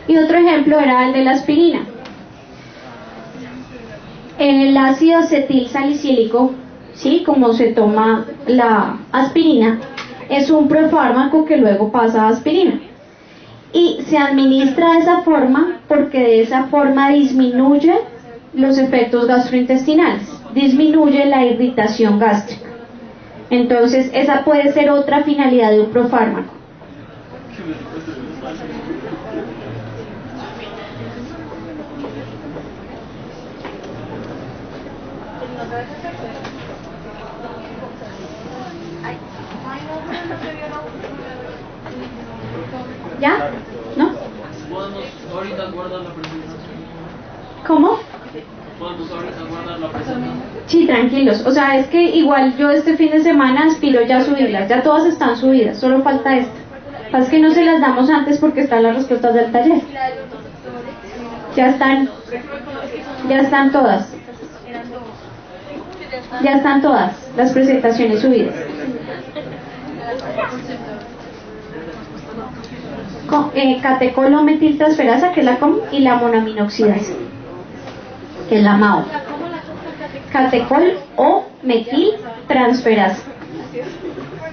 Y otro ejemplo era el de la aspirina. El ácido acetil salicílico, ¿sí? Como se toma la aspirina, es un profármaco que luego pasa a aspirina. Y se administra de esa forma porque de esa forma disminuye los efectos gastrointestinales, disminuye la irritación gástrica. Entonces, esa puede ser otra finalidad de un profármaco. ¿Ya? ¿No? ¿Podemos ahorita guardar la presentación? ¿Cómo? ¿Podemos ahorita guardar la presentación? Sí, tranquilos. O sea, es que igual yo este fin de semana aspiro ya a subirlas. Ya todas están subidas, solo falta esta. Pasa es que no se las damos antes porque están las respuestas del taller. Ya están todas. Ya están todas las presentaciones subidas. Catecolometiltransferasa, que es la COM, y la monoaminoxidasa, que es la MAO. Catecol o metiltransferasa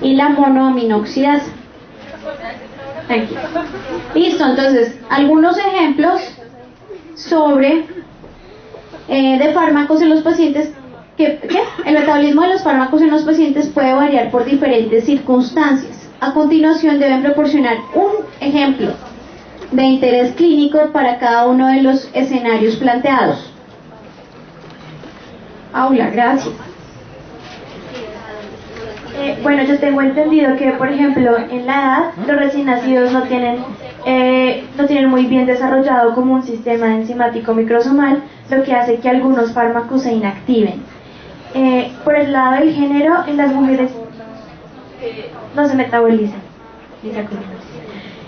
y la monoaminoxidasa. Aquí. Listo, entonces, algunos ejemplos sobre de fármacos en los pacientes. El metabolismo de los fármacos en los pacientes puede variar por diferentes circunstancias. A continuación deben proporcionar un ejemplo de interés clínico para cada uno de los escenarios planteados. Paula, gracias. Bueno, yo tengo entendido que, por ejemplo, en la edad los recién nacidos no tienen muy bien desarrollado como un sistema enzimático microsomal, lo que hace que algunos fármacos se inactiven. Por el lado del género, en las mujeres no se metabolizan.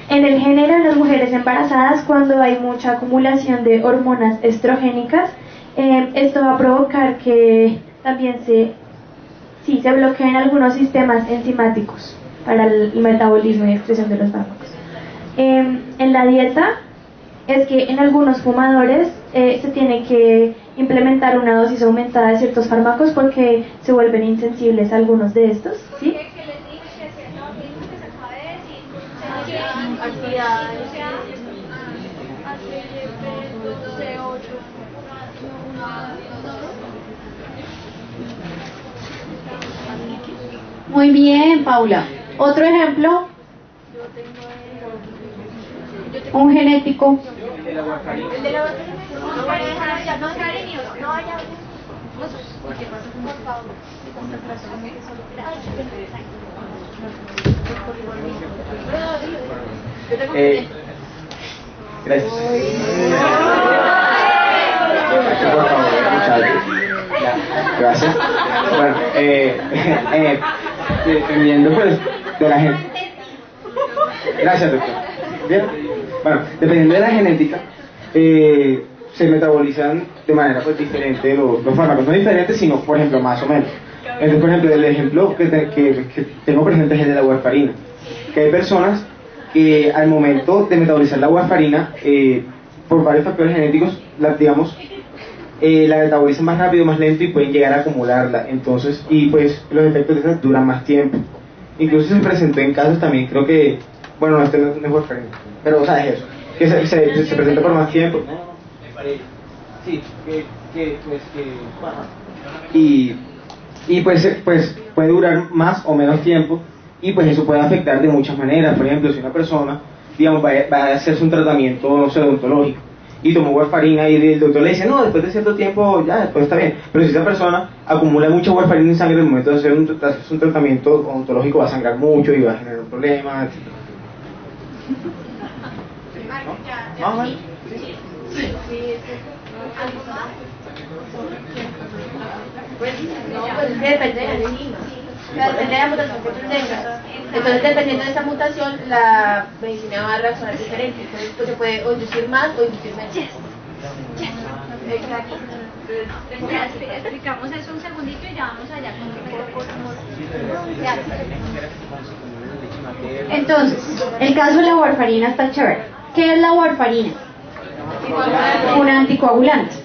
En el género, en las mujeres embarazadas, cuando hay mucha acumulación de hormonas estrogénicas, esto va a provocar que también se bloqueen algunos sistemas enzimáticos para el metabolismo y excreción de los fármacos. En la dieta, es que en algunos fumadores se tiene que implementar una dosis aumentada de ciertos fármacos porque se vuelven insensibles a algunos de estos, ¿sí? Muy bien, Paula. Otro ejemplo. Un genético. El de la warfarina. Gracias. Por favor, muchas gracias. Bueno, dependiendo pues de la gente. Gracias, doctor. Bien. Bueno, dependiendo de la genética, se metabolizan de manera pues diferente los fármacos. No diferentes, sino por ejemplo más o menos. Entonces, por ejemplo, el ejemplo que tengo presente es el de la warfarina. Que hay personas que al momento de metabolizar la warfarina, por varios factores genéticos, la metabolizan más rápido, más lento y pueden llegar a acumularla. Entonces, y pues los efectos de esas duran más tiempo. Incluso se presentó en casos también, creo que, bueno, no, este no es warfarina, pero o sea, es eso, que se presenta por más tiempo. Sí, y pues puede durar más o menos tiempo, y pues eso puede afectar de muchas maneras. Por ejemplo, si una persona, digamos, va a hacerse un tratamiento, no sé, odontológico, y tomó warfarina y el doctor le dice, no, después de cierto tiempo ya, después está bien. Pero si esa persona acumula mucha warfarina en sangre, en el momento de hacer un tratamiento odontológico va a sangrar mucho y va a generar problemas, etc. ¿No? ¿No? Pues depende de la mutación que tú tengas. Entonces, dependiendo de esa mutación, la medicina va a reaccionar diferente. Entonces, pues se puede o inducir más o inducir menos. Exacto. Explicamos eso un segundito y ya vamos allá con Entonces, el caso de la warfarina está chévere. ¿Qué es la warfarina? Un anticoagulante.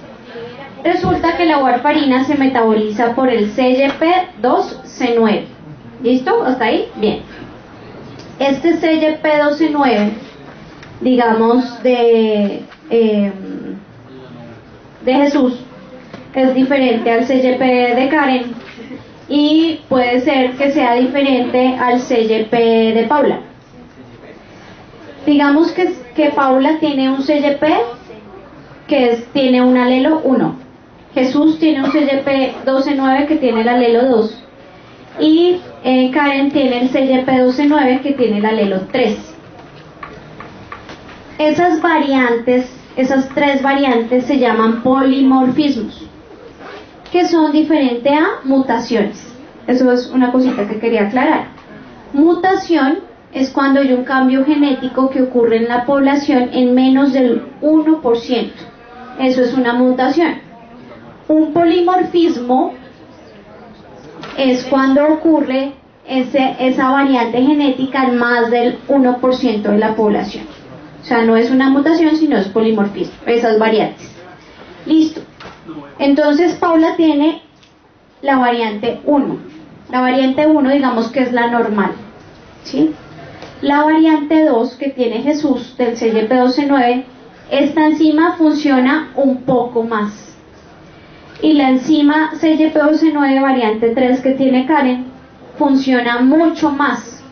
Resulta que la warfarina se metaboliza por el CYP2C9. ¿Listo? ¿Hasta ahí? Bien. Este CYP2C9, digamos, de Jesús, es diferente al CYP de Karen y puede ser que sea diferente al CYP de Paula. Digamos que Paula tiene un CYP que tiene un alelo 1. Jesús tiene un CYP12-9 que tiene el alelo 2. Y Karen tiene el CYP12-9 que tiene el alelo 3. Esas variantes, esas tres variantes se llaman polimorfismos, que son diferentes a mutaciones. Eso es una cosita que quería aclarar. Mutación es cuando hay un cambio genético que ocurre en la población en menos del 1%. Eso es una mutación. Un polimorfismo es cuando ocurre esa variante genética en más del 1% de la población. O sea, no es una mutación, sino es polimorfismo, esas variantes. Listo. Entonces, Paula tiene la variante 1. La variante 1, digamos que es la normal, ¿sí? La variante 2 que tiene Jesús del CYP12-9, esta enzima funciona un poco más. Y la enzima CYP12-9 variante 3 que tiene Karen funciona mucho más.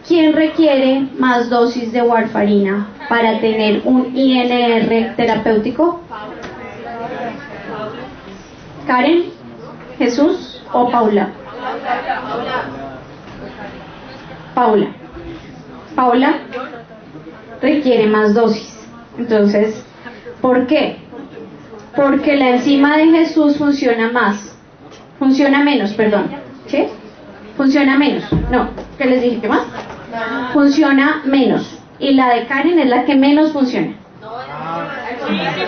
¿Quién requiere más dosis de warfarina para tener un INR terapéutico? ¿Karen, Jesús o Paula? Paula requiere más dosis. Entonces, ¿por qué? Porque la enzima de Jesús funciona menos, ¿sí? Funciona menos, no, ¿qué les dije? ¿Qué más? Funciona menos, y la de Karen es la que menos funciona.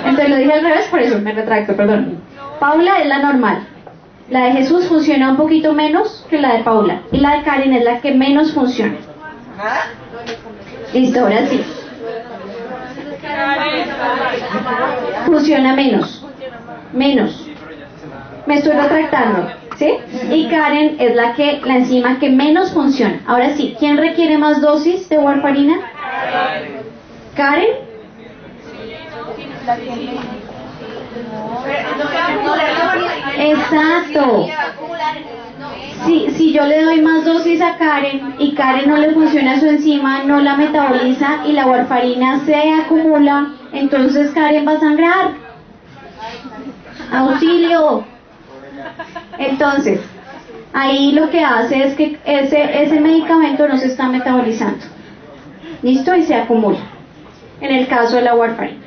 Entonces lo dije al revés, por eso me retracto, perdón. Paula es la normal, la de Jesús funciona un poquito menos que la de Paula, y la de Karen es la que menos funciona. Listo, ahora sí. Funciona menos. Me estoy retractando, ¿sí? Y Karen es la enzima que menos funciona. Ahora sí, ¿quién requiere más dosis de warfarina? ¿Karen? Exacto. Si yo le doy más dosis a Karen y Karen no le funciona su enzima, no la metaboliza y la warfarina se acumula, entonces Karen va a sangrar. ¡Auxilio! Entonces, ahí lo que hace es que ese medicamento no se está metabolizando. ¿Listo? Y se acumula. En el caso de la warfarina.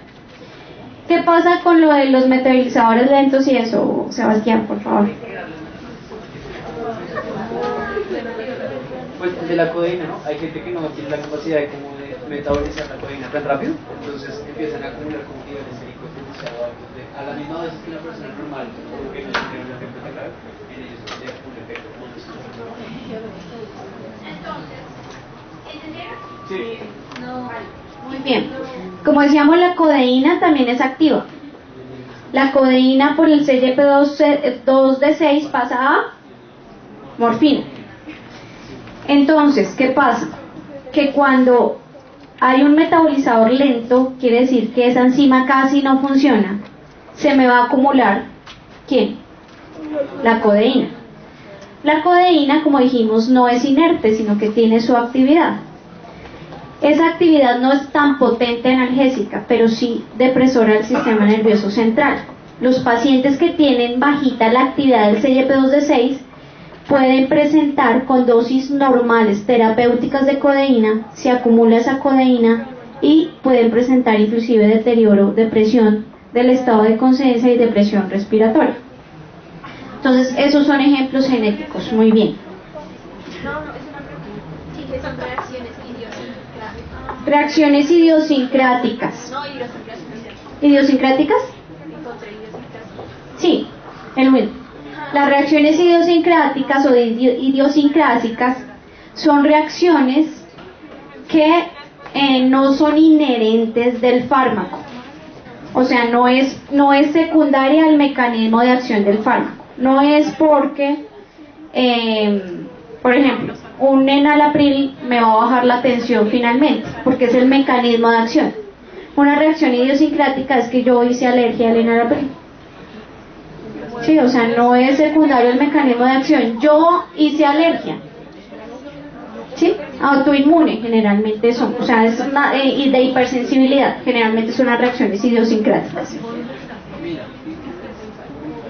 ¿Qué pasa con lo de los metabolizadores lentos y eso, Sebastián, por favor? Pues de la codeína, ¿no? Hay gente que no tiene la capacidad de metabolizar la codeína tan rápido, entonces empiezan a acumular como niveles séricos demasiado altos. A la misma vez que una persona normal, porque no tiene un efecto tan grave, en ellos se un efecto como ¿Entendieron? Sí. No. Muy bien. Como decíamos, la codeína también es activa. La codeína por el CYP2D6 pasa a morfina. Entonces, ¿qué pasa? Que cuando hay un metabolizador lento, quiere decir que esa enzima casi no funciona, se me va a acumular, ¿quién? La codeína. La codeína, como dijimos, no es inerte, sino que tiene su actividad. Esa actividad no es tan potente analgésica, pero sí depresora del sistema nervioso central. Los pacientes que tienen bajita la actividad del CYP2D6 pueden presentar con dosis normales terapéuticas de codeína, se acumula esa codeína y pueden presentar inclusive deterioro, depresión del estado de conciencia y depresión respiratoria. Entonces, esos son ejemplos genéticos. Muy bien. Sí, que son reacciones idiosincráticas. Reacciones idiosincráticas. No, idiosincráticas. ¿Idiosincráticas? Contra idiosincráticas. Sí, el mismo. Las reacciones idiosincráticas o idiosincrásicas son reacciones que no son inherentes del fármaco. O sea, no es secundaria al mecanismo de acción del fármaco. No es porque, por ejemplo, un enalapril me va a bajar la tensión finalmente, porque es el mecanismo de acción. Una reacción idiosincrática es que yo hice alergia al enalapril. Sí, o sea, no es secundario el mecanismo de acción. Yo hice alergia. ¿Sí? Autoinmune generalmente son, o sea, es una, y de hipersensibilidad, generalmente son unas reacciones idiosincráticas.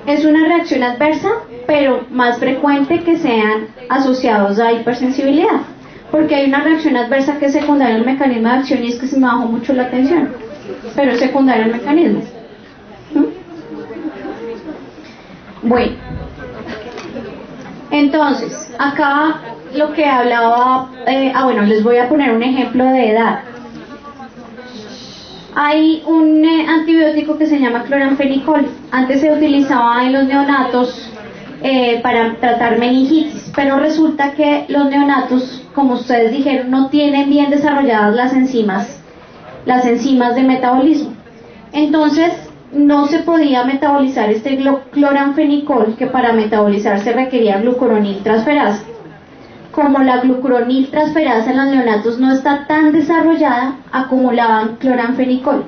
Es una reacción adversa, pero más frecuente que sean asociados a hipersensibilidad, porque hay una reacción adversa que es secundaria al mecanismo de acción y es que se me bajó mucho la tensión, pero es secundario al mecanismo. Bueno, entonces, acá lo que hablaba, bueno, les voy a poner un ejemplo de edad. Hay un antibiótico que se llama cloranfenicol. Antes se utilizaba en los neonatos para tratar meningitis, pero resulta que los neonatos, como ustedes dijeron, no tienen bien desarrolladas las enzimas de metabolismo. Entonces, no se podía metabolizar este cloranfenicol, que para metabolizarse requería glucuroniltransferasa. Como la glucuroniltransferasa en los neonatos no está tan desarrollada, acumulaban cloranfenicol.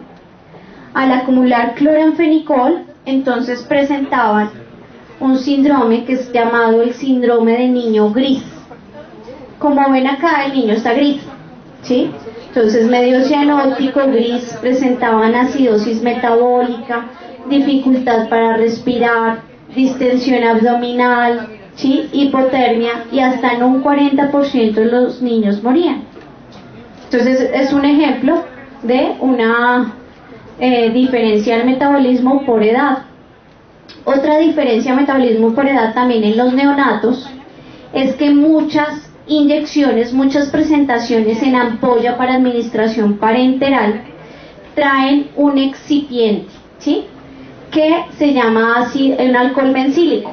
Al acumular cloranfenicol, entonces presentaban un síndrome que es llamado el síndrome de niño gris. Como ven acá, el niño está gris, ¿sí? Entonces, medio cianótico, gris, presentaban acidosis metabólica, dificultad para respirar, distensión abdominal, ¿sí? Hipotermia, y hasta en un 40% de los niños morían. Entonces, es un ejemplo de una diferencia del metabolismo por edad. Otra diferencia de metabolismo por edad también en los neonatos es que muchas inyecciones, muchas presentaciones en ampolla para administración parenteral traen un excipiente, ¿sí? Que se llama así un alcohol bencílico.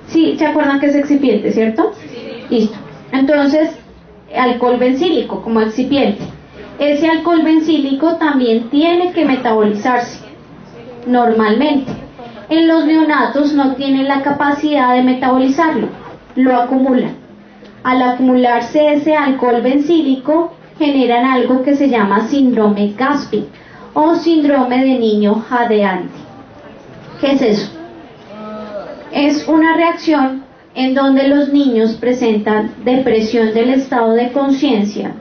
¿Sí? ¿Se acuerdan que es excipiente, cierto? Listo. Entonces, alcohol bencílico como excipiente. Ese alcohol bencílico también tiene que metabolizarse normalmente. En los neonatos no tienen la capacidad de metabolizarlo, lo acumulan. Al acumularse ese alcohol bencílico, generan algo que se llama síndrome Gasping o síndrome de niño jadeante. ¿Qué es eso? Es una reacción en donde los niños presentan depresión del estado de conciencia,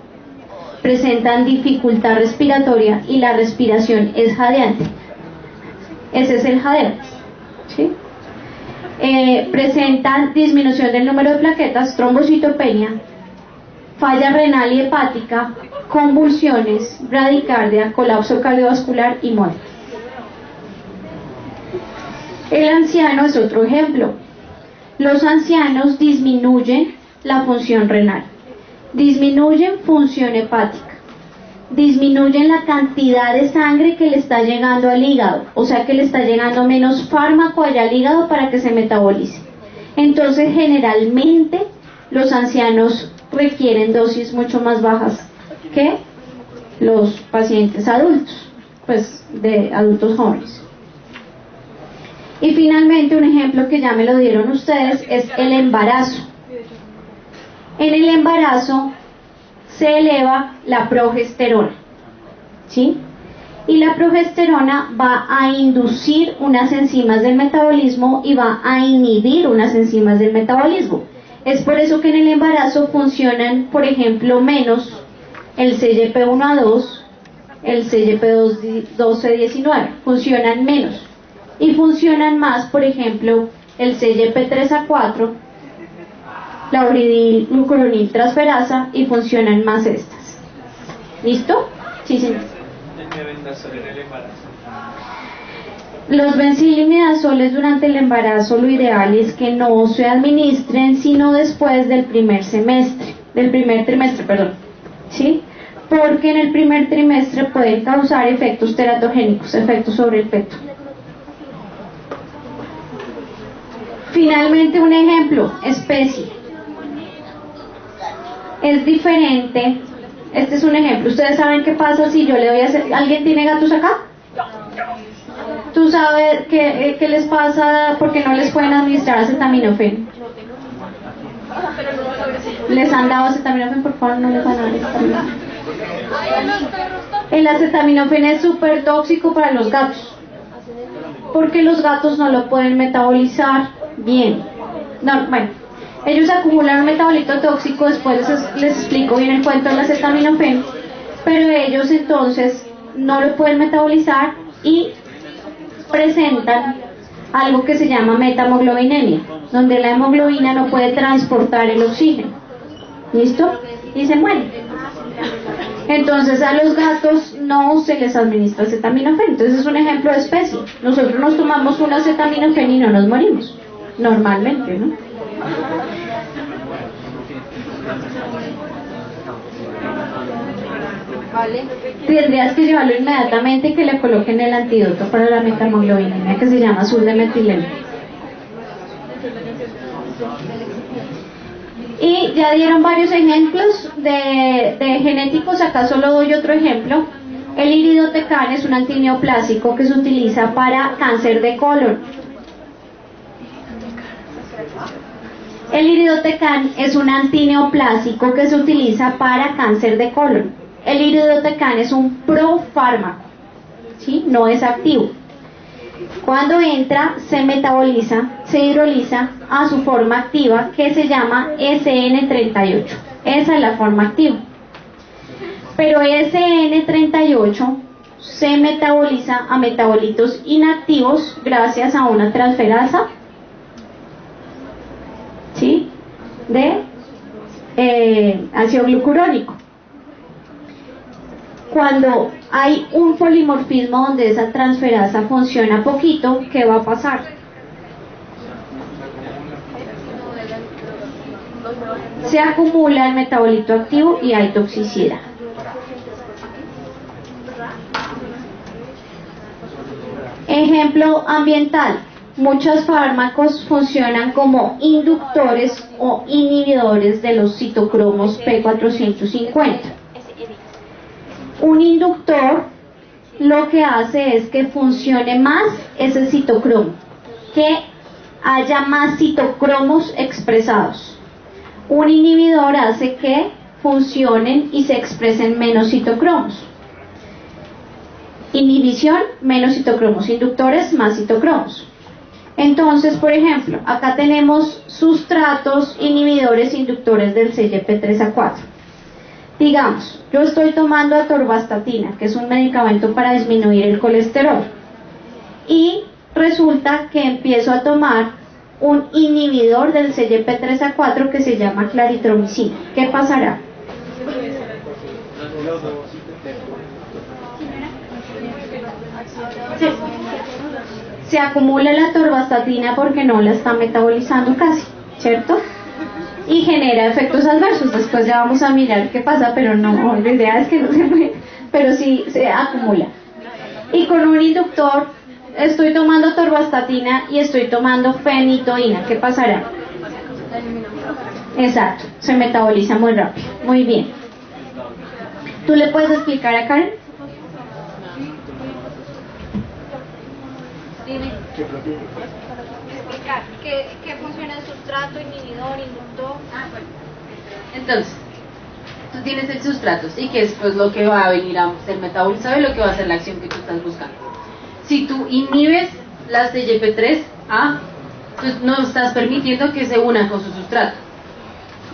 presentan dificultad respiratoria y la respiración es jadeante. Ese es el jadeo, ¿sí? Presentan disminución del número de plaquetas, trombocitopenia, falla renal y hepática, convulsiones, bradicardia, colapso cardiovascular y muerte. El anciano es otro ejemplo. Los ancianos disminuyen la función renal, disminuyen función hepática, disminuyen la cantidad de sangre que le está llegando al hígado, o sea que le está llegando menos fármaco allá al hígado para que se metabolice. Entonces, generalmente, los ancianos requieren dosis mucho más bajas que los pacientes adultos, pues de adultos jóvenes. Y finalmente, un ejemplo que ya me lo dieron ustedes es el embarazo. En el embarazo se eleva la progesterona, ¿sí? Y la progesterona va a inducir unas enzimas del metabolismo y va a inhibir unas enzimas del metabolismo. Es por eso que en el embarazo funcionan, por ejemplo, menos el CYP1A2, el CYP1219, funcionan menos. Y funcionan más, por ejemplo, el CYP3A4, la uridilglucuroniltransferasa, y funcionan más estas. ¿Listo? Sí, señor. Los benzilimidazoles durante el embarazo, lo ideal es que no se administren sino después del primer trimestre, perdón. ¿Sí? Porque en el primer trimestre pueden causar efectos teratogénicos, efectos sobre el feto. Finalmente, un ejemplo, especie. Es diferente Este es un ejemplo. ¿Ustedes saben qué pasa si yo le doy a hacer... ¿Alguien tiene gatos acá? ¿Tú sabes qué les pasa porque no les pueden administrar acetaminofén? ¿Les han dado acetaminofén? Por favor, no les van a dar acetaminofén. El acetaminofén es súper tóxico para los gatos, porque los gatos no lo pueden metabolizar bien. No, bueno, ellos acumulan un metabolito tóxico, después les explico bien el cuento del acetaminofén, pero ellos entonces no lo pueden metabolizar y presentan algo que se llama metamoglobinemia, donde la hemoglobina no puede transportar el oxígeno. ¿Listo? Y se mueren. Entonces a los gatos no se les administra acetaminofén. Entonces es un ejemplo de especie. Nosotros nos tomamos un acetaminofén y no nos morimos. Normalmente, ¿no? Vale. Tendrías que llevarlo inmediatamente y que le coloquen el antídoto para la metamoglobinemia que se llama azul de metileno. Y ya dieron varios ejemplos de genéticos, acá solo doy otro ejemplo. El iridotecan es un antineoplásico que se utiliza para cáncer de colon. El iridotecan es un antineoplásico que se utiliza para cáncer de colon. El iridotecan es un profármaco, ¿sí? No es activo. Cuando entra, se metaboliza, se hidroliza a su forma activa que se llama SN38. Esa es la forma activa. Pero SN38 se metaboliza a metabolitos inactivos gracias a una transferasa, ¿sí?, de ácido glucurónico. Cuando hay un polimorfismo donde esa transferasa funciona poquito, ¿qué va a pasar? Se acumula el metabolito activo y hay toxicidad. Ejemplo ambiental. Muchos fármacos funcionan como inductores o inhibidores de los citocromos P450. Un inductor lo que hace es que funcione más ese citocromo, que haya más citocromos expresados. Un inhibidor hace que funcionen y se expresen menos citocromos. Inhibición, menos citocromos. Inductores, más citocromos. Entonces, por ejemplo, acá tenemos sustratos inhibidores inductores del CYP3A4. Digamos, yo estoy tomando atorvastatina, que es un medicamento para disminuir el colesterol, y resulta que empiezo a tomar un inhibidor del CYP3A4 que se llama claritromicina. ¿Qué pasará? Se acumula la atorvastatina porque no la está metabolizando casi, ¿cierto? Y genera efectos adversos. Después ya vamos a mirar qué pasa, pero no, la idea es que no se muere, pero sí se acumula. Y con un inductor estoy tomando atorvastatina y estoy tomando fenitoína. ¿Qué pasará? Exacto, se metaboliza muy rápido. Muy bien. ¿Tú le puedes explicar a Karen? Explicar qué funciona el sustrato, inhibidor, inductor. Bueno. Entonces, tú tienes el sustrato, ¿sí? Que es pues lo que va a venir a ser metabolizado y lo que va a ser la acción que tú estás buscando. Si tú inhibes la CYP3A, pues no estás permitiendo que se una con su sustrato.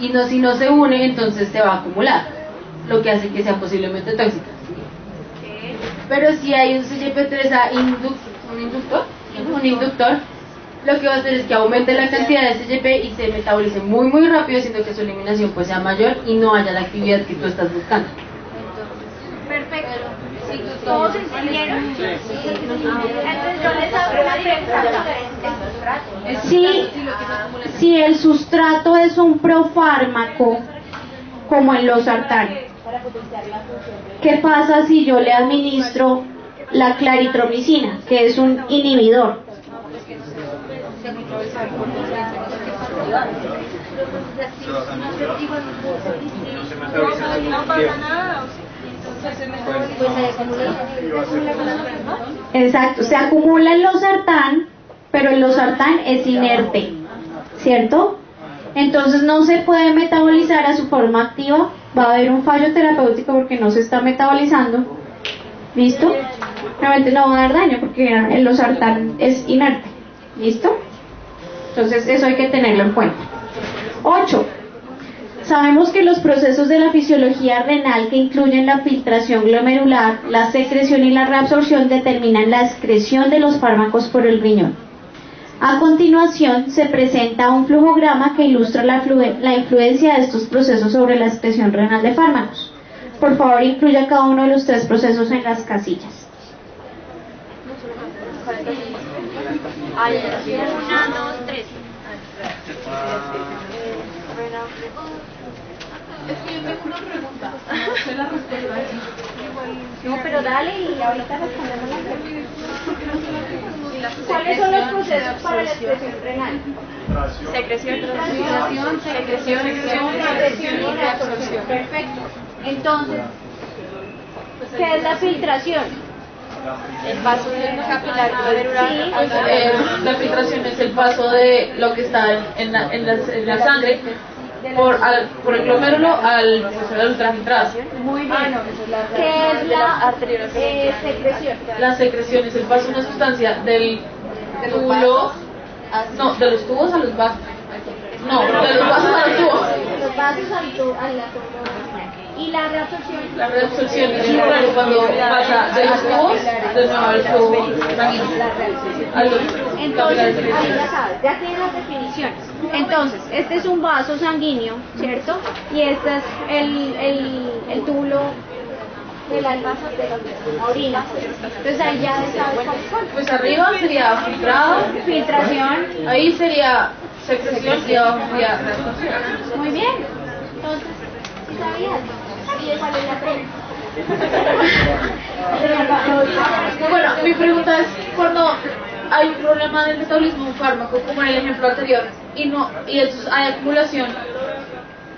Y no, si no se une, entonces se va a acumular, lo que hace que sea posiblemente tóxica. Pero si hay un CYP3A un inductor, lo que va a hacer es que aumente la cantidad de CYP y se metabolice muy muy rápido, haciendo que su eliminación pues sea mayor y no haya la actividad que tú estás buscando. Perfecto. Si todos entendieron, entonces yo les hago una pregunta. Si el sustrato es un profármaco, como el losartán, ¿qué pasa si yo le administro la claritromicina, que es un inhibidor? No se metaboliza en No pasa nada. Exacto, se acumula en losartán, pero el losartán es inerte, ¿cierto? Entonces no se puede metabolizar a su forma activa, va a haber un fallo terapéutico porque no se está metabolizando, ¿listo? Realmente no va a dar daño porque el losartán es inerte, ¿listo? Entonces eso hay que tenerlo en cuenta. 8. Sabemos que los procesos de la fisiología renal que incluyen la filtración glomerular, la secreción y la reabsorción determinan la excreción de los fármacos por el riñón. A continuación se presenta un flujograma que ilustra la influencia de estos procesos sobre la excreción renal de fármacos. Por favor, incluya cada uno de los 3 procesos en las casillas. Ay, 1, 2, 3. Es que yo tengo una pregunta. Sé la respuesta. No, pero dale y ahorita respondemos la pregunta. ¿Cuáles son los procesos para la excreción renal? Secreción, Secreción y reabsorción. Perfecto. Entonces, ¿qué es la filtración? El paso capilar glomerular. Pues, la filtración es el paso de lo que está en la sangre por el glomérulo al proceso de ultrafiltrado. Muy bien. ¿Qué es la secreción? La secreción es el paso de una sustancia del túbulo, no, de los tubos a los vasos. No, de los vasos a los tubos. Los vasos a la y la reabsorción. La reabsorción es igual cuando pasa de los tubos de nuevo al tubo sanguíneo. Entonces, ahí ya sabes, ya tienen las definiciones. Entonces, este es un vaso sanguíneo, ¿cierto? Y este es el túbulo de la orina. Entonces ahí ya sabes cuáles son. Pues arriba sería filtrado, Filtración. ahí sería secreción y abajo sería reabsorción. Muy bien. Entonces, ¿sí sabías? ¿Y cuál es la pregunta? Bueno, mi pregunta es, cuando hay un problema del metabolismo de un fármaco, como en el ejemplo anterior, y entonces hay acumulación,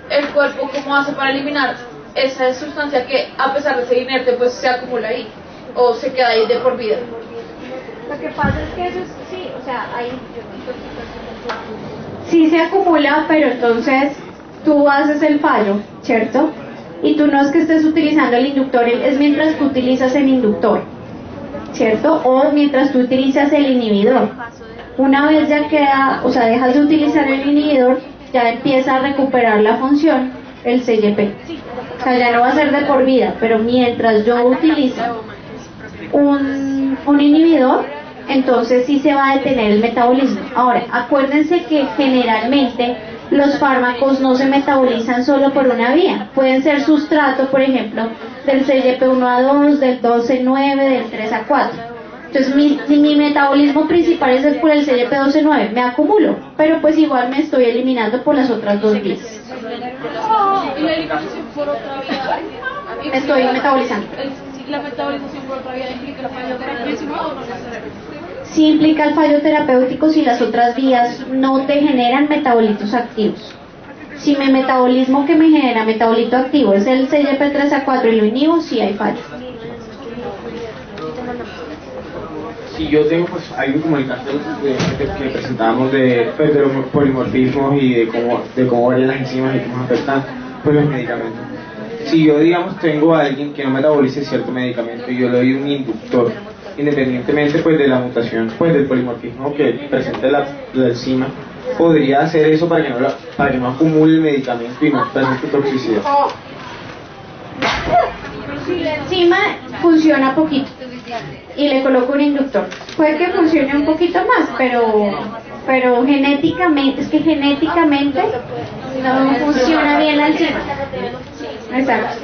¿el cuerpo cómo hace para eliminar esa sustancia que, a pesar de ser inerte, pues se acumula ahí? ¿O se queda ahí de por vida? Lo que pasa es que eso es, sí, o sea, ahí... Sí se acumula, pero entonces tú haces el fallo, ¿cierto? Y tú no es que estés utilizando el inductor, es mientras tú utilizas el inductor, ¿cierto? O mientras tú utilizas el inhibidor. Una vez ya queda, o sea, dejas de utilizar el inhibidor, ya empieza a recuperar la función el CYP. O sea, ya no va a ser de por vida, pero mientras yo utilizo un inhibidor, entonces sí se va a detener el metabolismo. Ahora, acuérdense que generalmente los fármacos no se metabolizan solo por una vía. Pueden ser sustrato, por ejemplo, del CYP1 a 2, del 12 a 9, del 3 a 4. Entonces mi metabolismo principal es por el CYP12 9, me acumulo, pero pues igual me estoy eliminando por las otras 2 vías. ¿Y la eliminación por otra vía? Me estoy metabolizando. ¿La metabolización por otra vía implica el fallo terapéutico o no necesariamente? Sí implica el fallo terapéutico si las otras vías no te generan metabolitos activos. Si mi metabolismo que me genera metabolito activo es el CYP3 a 4 y lo inhibo, sí hay fallo. Si yo tengo, pues hay un comunicado que presentábamos de los polimorfismos y de cómo varían las enzimas y cómo afectan pues, los medicamentos. Si yo, digamos, tengo a alguien que no metabolice cierto medicamento y yo le doy un inductor, independientemente pues de la mutación, pues del polimorfismo que presente la enzima, podría hacer eso para que no acumule el medicamento y no presente toxicidad. Si la enzima funciona poquito y le coloco un inductor, puede que funcione un poquito más, pero genéticamente, es que genéticamente no funciona bien la enzima. Exacto.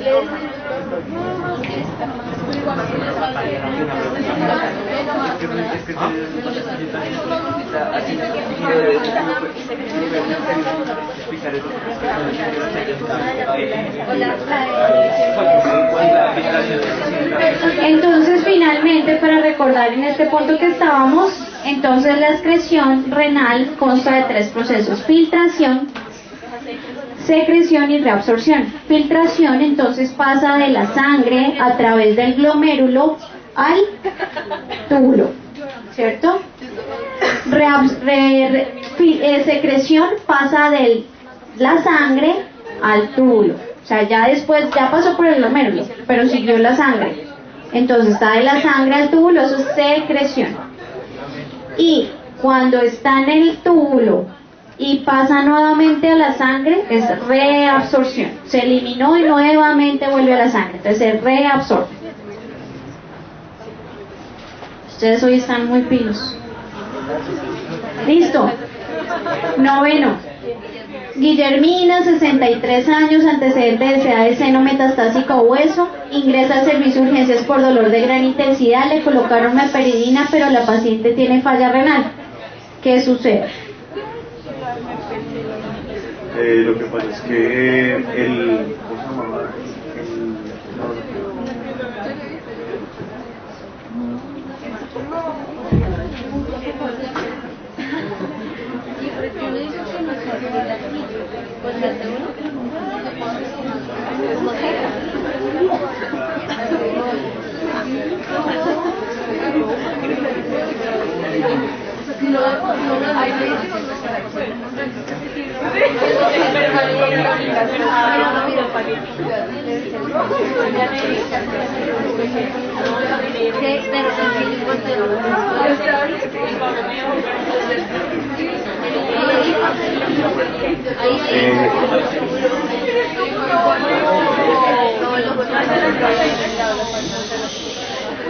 Entonces finalmente, para recordar en este punto que estábamos, entonces la excreción renal consta de 3 procesos: filtración, secreción y reabsorción. Filtración, entonces pasa de la sangre a través del glomérulo al túbulo, ¿cierto? Secreción pasa de la sangre al túbulo, o sea, ya después, ya pasó por el glomérulo, pero siguió la sangre. Entonces está de la sangre al túbulo, eso es secreción. Y cuando está en el túbulo y pasa nuevamente a la sangre, es reabsorción. Se eliminó y nuevamente vuelve a la sangre, entonces se reabsorbe. Ustedes hoy están muy pilos. Listo. Noveno. Guillermina, 63 años, antecedente de SEA de seno metastásico a hueso, ingresa al servicio de urgencias por dolor de gran intensidad, le colocaron meperidina, pero la paciente tiene falla renal. ¿Qué sucede? Lo que pasa es que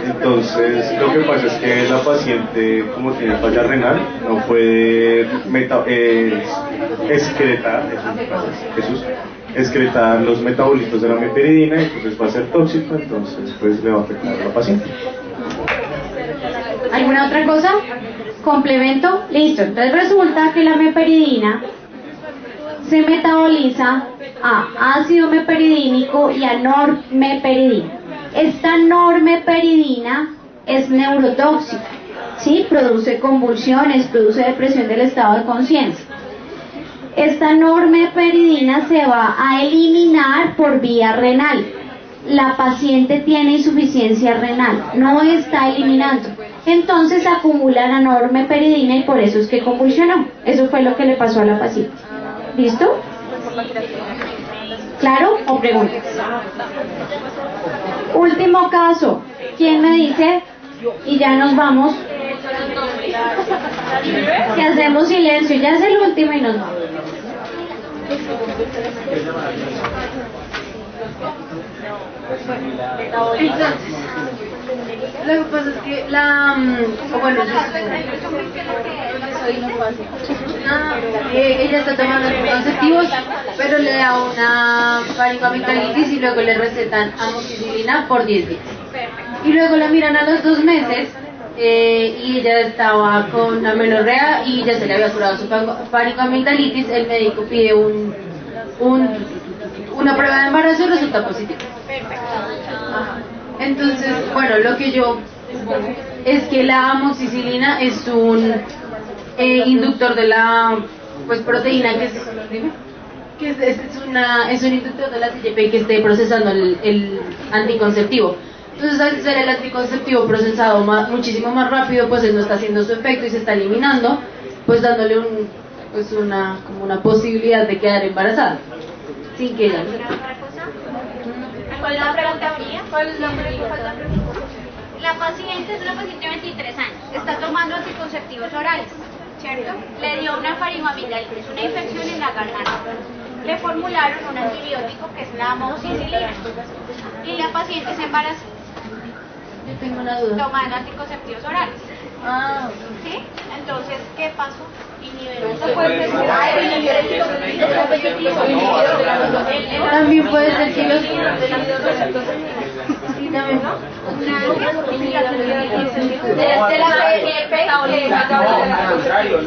entonces lo que pasa es que la paciente, como tiene falla renal, no puede excretar los metabolitos de la meperidina, entonces va a ser tóxico, entonces pues le va a afectar a la paciente. ¿Alguna otra cosa? ¿Complemento? Listo. Entonces resulta que la meperidina se metaboliza a ácido meperidínico y a normeperidina. Esta normeperidina es neurotóxica, ¿sí? Produce convulsiones, produce depresión del estado de conciencia. Esta normeperidina se va a eliminar por vía renal. La paciente tiene insuficiencia renal, no está eliminando. Entonces acumula la normeperidina y por eso es que convulsionó. Eso fue lo que le pasó a la paciente. ¿Listo? ¿Claro? ¿O preguntas? Último caso. ¿Quién me dice? Y ya nos vamos. Si hacemos silencio, ya es el último y nos vamos. Lo que pasa es que ella está tomando anticonceptivos, pero le da una faringoamigdalitis y luego le recetan amoxicilina por 10 días. Y luego la miran a los 2 meses y ella estaba con amenorrea y ya se le había curado su faringoamigdalitis. El médico pide una prueba de embarazo y resulta positivo. Entonces, bueno, lo que yo supongo es que la amoxicilina es un inductor de la proteína que es un inductor de la TGP que esté procesando el anticonceptivo. Entonces, al ser el anticonceptivo procesado muchísimo más rápido, pues él no está haciendo su efecto y se está eliminando, pues dándole como una posibilidad de quedar embarazada sin que ella. ¿Cuál es la pregunta mía? ¿Cuál es la pregunta? La paciente es una paciente de 23 años, está tomando anticonceptivos orales, ¿cierto? Le dio una faringoamigdalitis, una infección en la garganta. Le formularon un antibiótico que es la amoxicilina y la paciente se embarazó. Yo tengo una duda. Tomando anticonceptivos orales. Ah, ¿Sí? Entonces, ¿qué pasó? También puede ser que los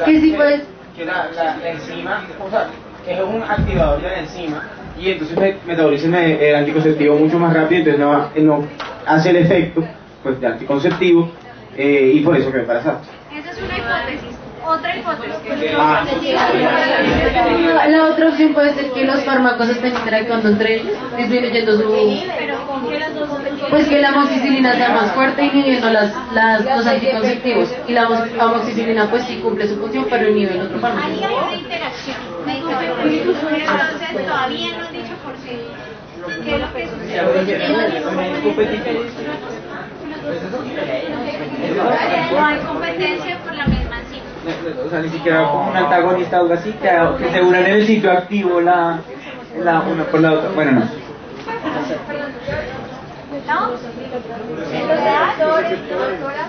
que sí puede que la enzima, o sea, es un activador de la enzima y entonces metaboliza el anticonceptivo mucho más rápido, entonces no hace el efecto pues de anticonceptivo y por eso queda embarazada. Esa es una hipótesis. Otra hipótesis. La otra opción puede ser que los fármacos estén interactuando entre ellos, disminuyendo su... Pues que la amoxicilina sea más fuerte, inhibiendo los anticonceptivos. Y la amoxicilina pues sí cumple su función, pero inhibe el otro fármaco. Ahí hay una interacción. Entonces todavía no han dicho por qué es lo que sucede. No hay competencia por la misma enzima. O sea, ni siquiera como un antagonista o algo así, que se unan en el sitio activo una por la otra. Bueno, no. ¿No? Doctores, doctora.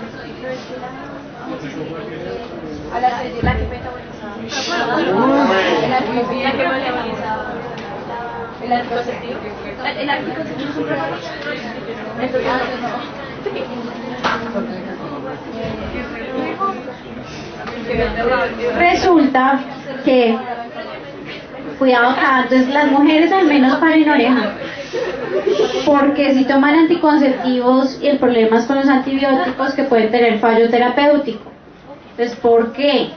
A la que el anticonceptivo. El anticonceptivo es un problema. Resulta que, cuidado acá, entonces las mujeres al menos paren oreja, porque si toman anticonceptivos y el problema es con los antibióticos que pueden tener fallo terapéutico. Entonces, ¿por qué?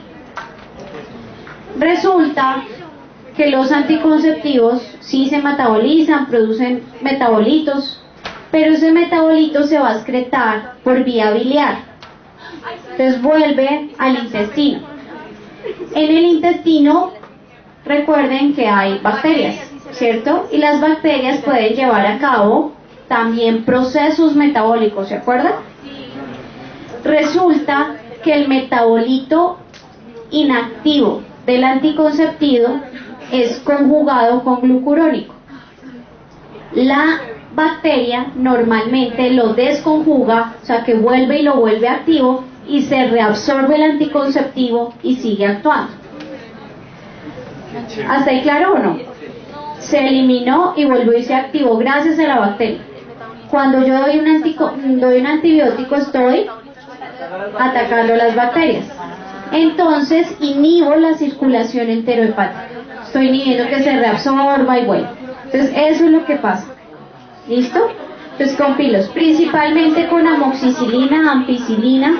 Resulta que los anticonceptivos sí se metabolizan, producen metabolitos, pero ese metabolito se va a excretar por vía biliar. Entonces vuelve al intestino. En el intestino, recuerden que hay bacterias, ¿cierto? Y las bacterias pueden llevar a cabo también procesos metabólicos, ¿se acuerdan? Resulta que el metabolito inactivo del anticonceptivo es conjugado con glucurónico. La bacteria normalmente lo desconjuga, o sea que vuelve y lo vuelve activo y se reabsorbe el anticonceptivo y sigue actuando. ¿Hasta ahí claro o no? Se eliminó y volvió y se activó gracias a la bacteria. Cuando yo doy un antibiótico estoy atacando las bacterias. Entonces inhibo la circulación enterohepática. Estoy inhibiendo que se reabsorba y vuelva. Entonces eso es lo que pasa. ¿Listo? Entonces con pilos, principalmente con amoxicilina, ampicilina.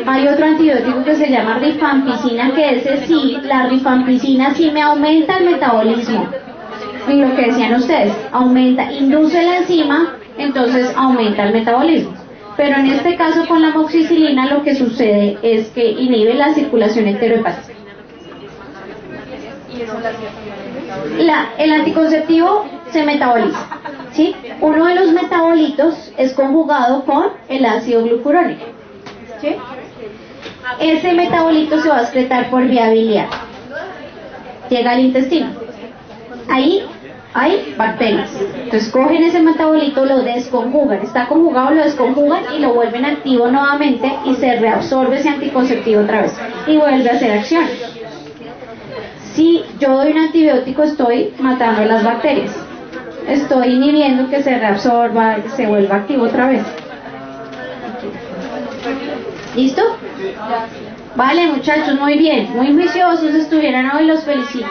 Hay otro antibiótico que se llama rifampicina, que ese sí, la rifampicina sí me aumenta el metabolismo. Y lo que decían ustedes, induce la enzima, entonces aumenta el metabolismo. Pero en este caso con la amoxicilina lo que sucede es que inhibe la circulación enterohepática. El anticonceptivo se metaboliza, ¿sí? Uno de los metabolitos es conjugado con el ácido glucurónico, ¿sí? Ese metabolito se va a excretar por vía biliar, llega al intestino. Ahí hay bacterias, entonces cogen ese metabolito, lo desconjugan, está conjugado, lo desconjugan y lo vuelven activo nuevamente y se reabsorbe ese anticonceptivo otra vez y vuelve a hacer acción. Si yo doy un antibiótico estoy matando a las bacterias, estoy inhibiendo que se reabsorba, que se vuelva activo otra vez. ¿Listo? Vale, muchachos, muy bien, muy juiciosos estuvieron hoy, los felicito.